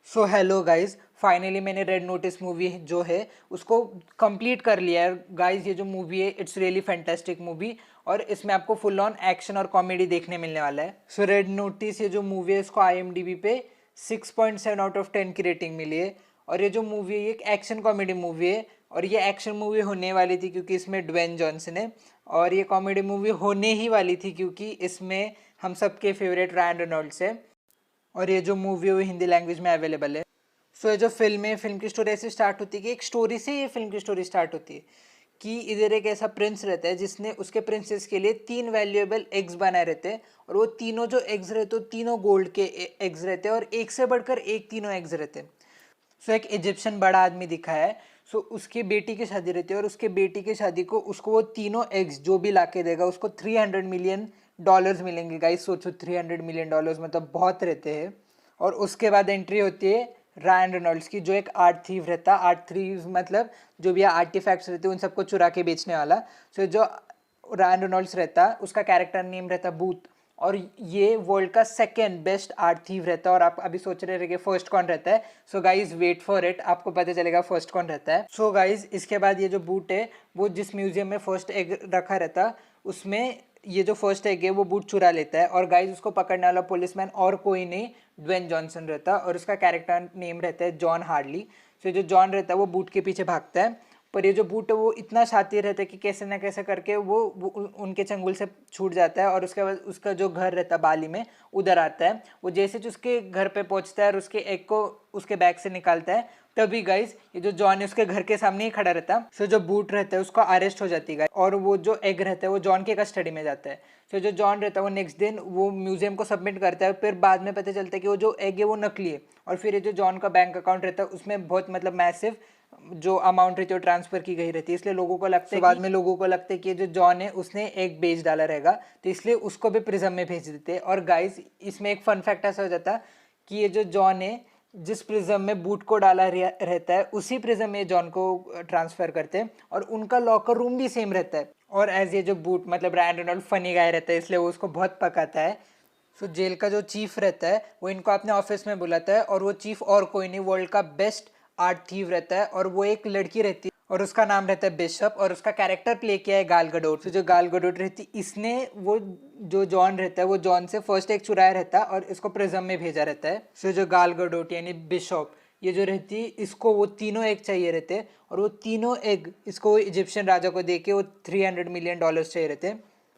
So hello guys, finally मैंने red notice movie जो है उसको कंप्लीट कर लिया है गाइज। ये जो मूवी है इट्स रियली फैंटास्टिक मूवी और इसमें आपको फुल ऑन एक्शन और कॉमेडी देखने मिलने वाला है। सो रेड नोटिस ये जो मूवी है इसको IMDb पे 6.7 आउट ऑफ 10 की रेटिंग मिली है। और ये जो मूवी है ये एक एक्शन कॉमेडी मूवी है और ये एक्शन मूवी होने वाली थी क्योंकि इसमें ड्वेन जॉनसन है, और ये कॉमेडी मूवी होने ही वाली थी क्योंकि इसमें हम सबके फेवरेट रायन रेनॉल्ड्स है। और ये जो मूवी है वो हिंदी लैंग्वेज में अवेलेबल है। सो ये जो फिल्म है, फिल्म की स्टोरी ऐसे स्टार्ट होती है कि एक स्टोरी से ये फिल्म की स्टोरी स्टार्ट होती है कि इधर एक ऐसा प्रिंस रहता है जिसने उसके प्रिंसेस के लिए 3 वैल्यूएबल एग्स बनाए रहते हैं, और वो तीनों जो एग्स रहते हैं तीनों गोल्ड के एग्स रहते हैं और एक से बढ़कर एक तीनों एग्स रहते हैं। सो एक इजिप्शियन बड़ा आदमी दिखा है। सो उसकी बेटी की शादी रहती है और उसके बेटी की शादी को उसको वो तीनों एग्स जो भी ला के देगा उसको $300 मिलियन मिलेंगे। गाइस सोचो, $300 मिलियन मतलब बहुत रहते हैं। और उसके बाद एंट्री होती है रायन रेनॉल्ड्स की, जो एक आर्ट थीव रहता है। आर्ट थीव मतलब जो भी आर्टिफैक्ट्स रहते हैं उन सबको चुरा के बेचने वाला। सो जो रायन रेनॉल्ड्स रहता है उसका कैरेक्टर नेम रहता बूथ, और ये वर्ल्ड का सेकेंड बेस्ट आर्ट थीव रहता है। और आप अभी सोच रहे रहे फर्स्ट कौन रहता है। So guys wait for it, आपको पता चलेगा फर्स्ट कौन रहता है। सो गाइज इसके बाद ये जो बूट है वो जिस म्यूजियम में फर्स्ट एग रखा रहता उसमें ये जो फर्स्ट एग है वो बूट चुरा लेता है। और गाइज उसको पकड़ने वाला पुलिसमैन और कोई नहीं ड्वेन जॉनसन रहता और उसका कैरेक्टर नेम रहता है जॉन हार्डली। सो जो जॉन रहता है वो बूट के पीछे भागता है, पर ये जो बूट है वो इतना शातिर रहता है कि कैसे ना कैसे करके वो उनके चंगुल से छूट जाता है। और उसके बाद उसका जो घर रहता है बाली में उधर आता है। वो जैसे उसके घर पे पहुंचता है और उसके एग को उसके बैग से निकालता है, तभी गाइज ये जो जॉन है उसके घर के सामने ही खड़ा रहता है। सो जो बूट रहता है उसको अरेस्ट हो जाती है और वो जो एग रहता है वो जॉन के कस्टडी में जाता है। सो जो जॉन रहता है वो नेक्स्ट दिन वो म्यूजियम को सबमिट करता है, फिर बाद में पता चलता है कि वो जो एग है वो नकली है। और फिर ये जो जॉन का बैंक अकाउंट रहता है उसमें बहुत मतलब मैसिव जो अमाउंट रहती है वो ट्रांसफर की गई रहती है, इसलिए लोगों को लगता है बाद में लोगों को लगता है कि जो जॉन है उसने एक बेच डाला रहेगा, तो इसलिए उसको भी प्रिजम में भेज देते हैं। और गाइस इसमें एक फन फैक्ट ऐसा हो जाता है कि ये जो जॉन है जिस प्रिज्म में बूट को डाला रहता है उसी प्रिज्म में जॉन को ट्रांसफर करते हैं, और उनका लॉकर रूम भी सेम रहता है। और एज ये जो बूट मतलब रायन रेनॉल्ड फनी गाय रहता है इसलिए वो उसको बहुत पकाता है। सो जेल का जो चीफ रहता है वो इनको अपने ऑफिस में बुलाता है, और वो चीफ और कोई नहीं वर्ल्ड का बेस्ट आर्ट थीव रहता है, और वो एक लड़की रहती है और उसका नाम रहता है बिशप, और उसका कैरेक्टर प्ले किया है गाल गडोट। तो जो गाल गडोट रहती इसने वो जो जॉन रहता है वो जॉन से फर्स्ट एक चुराया रहता है और इसको प्रिज्म में भेजा रहता है। सो जो गाल गडोट यानी बिशप ये जो रहती इसको वो तीनों एग चाहिए रहते, और वो तीनों एग इसको इजिप्शियन राजा को दे के वो $300 मिलियन चाहिए रहते।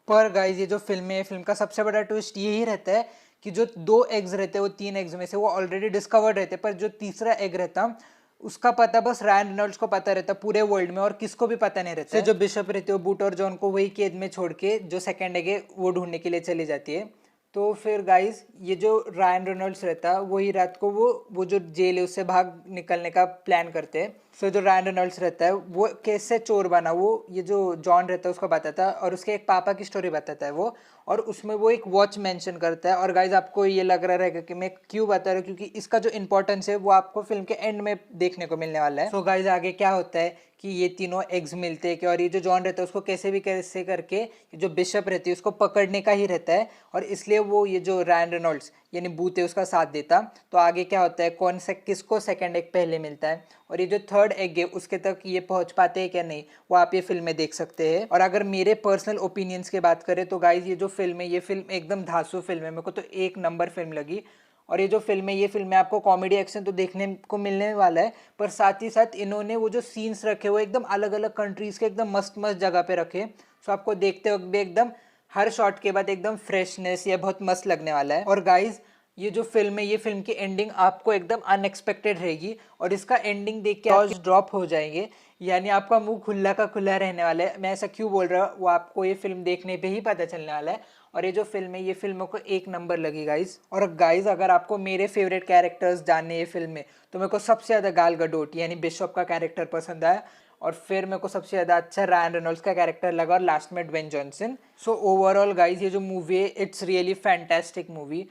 पर गाइज ये जो फिल्म है, फिल्म का सबसे बड़ा ट्विस्ट यही रहता है कि जो 2 एग्स रहते हैं वो 3 एग्स में से वो ऑलरेडी डिस्कवर्ड रहते हैं, पर जो तीसरा एग रहता उसका पता बस रायन रेनॉल्ड्स को पता रहता पूरे वर्ल्ड में और किसको भी पता नहीं रहता। जो बिशप रहते हो बूट और जॉन को वही कैद में छोड़ के जो सेकंड एग है वो ढूंढने के लिए चली जाती है। तो फिर गाइस ये जो रायन रेनॉल्ड्स रहता है वही रात को वो जो जेल है उससे भाग निकलने का प्लान करते हैं। सो जो रायन रेनॉल्ड्स रहता है वो कैसे चोर बना वो ये जो जॉन रहता है उसको बताता है, और उसके एक पापा की स्टोरी बताता है वो, और उसमें वो एक वॉच मेंशन करता है। और गाइज आपको ये लग रहा रहेगा कि मैं क्यों बता रहा हूँ, क्योंकि इसका जो इंपॉर्टेंस है वो आपको फिल्म के एंड में देखने को मिलने वाला है। सो गाइज आगे क्या होता है कि ये तीनों एग्स मिलते हैं कि, और ये जो जॉन रहता है उसको कैसे भी कैसे करके जो बिशप रहती है उसको पकड़ने का ही रहता है, और इसलिए वो ये जो रायन रेनॉल्ड्स यानी बूथ है उसका साथ देता। तो आगे क्या होता है, कौन से किसको सेकंड एग पहले मिलता है और ये जो थर्ड एग है उसके तक ये पहुंच पाते हैं क्या नहीं, वो आप ये फिल्म में देख सकते हैं। और अगर मेरे पर्सनल ओपिनियंस की बात करें तो गाइज ये जो फिल्म है ये फिल्म एकदम धांसू फिल्म है, मेरे को तो एक नंबर फिल्म लगी। और ये जो फिल्म है ये फिल्म में आपको कॉमेडी एक्शन तो देखने को मिलने वाला है, पर साथ ही साथ इन्होंने वो जो सीन्स रखे वो एकदम अलग अलग कंट्रीज के एकदम मस्त मस्त जगह पे रखे। सो आपको देखते वक्त भी एकदम हर शॉट के बाद एकदम फ्रेशनेस या बहुत मस्त लगने वाला है। और गाइज ये जो फिल्म है ये फिल्म की एंडिंग आपको एकदम अनएक्सपेक्टेड रहेगी, और इसका एंडिंग देख के आप ड्रॉप हो जाएंगे, यानी आपका मुंह खुला का खुला रहने वाला है। मैं ऐसा क्यों बोल रहा हूँ वो आपको ये फिल्म देखने पे ही पता चलने वाला है। और ये जो फिल्म है ये फिल्म को एक नंबर लगी गाइज। और गाइज अगर आपको मेरे फेवरेट कैरेक्टर्स जानने ये फिल्म में, तो मेरे को सबसे ज़्यादा गाल गडोट यानी बिशप का कैरेक्टर पसंद आया, और फिर मेरे को सबसे ज़्यादा अच्छा रायन रेनॉल्ड्स का कैरेक्टर लगा, और लास्ट में Dwayne Johnson. So overall guys ये जो मूवी है it's really fantastic movie.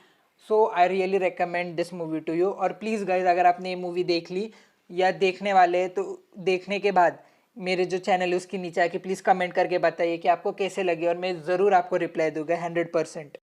So I really recommend this movie to you. और प्लीज़ गाइज अगर आपने ये मूवी देख ली या देखने वाले हैं तो देखने के बाद मेरे जो चैनल है उसके नीचे आके प्लीज़ कमेंट करके बताइए कि आपको कैसे लगे, और मैं ज़रूर आपको रिप्लाई दूंगा 100%।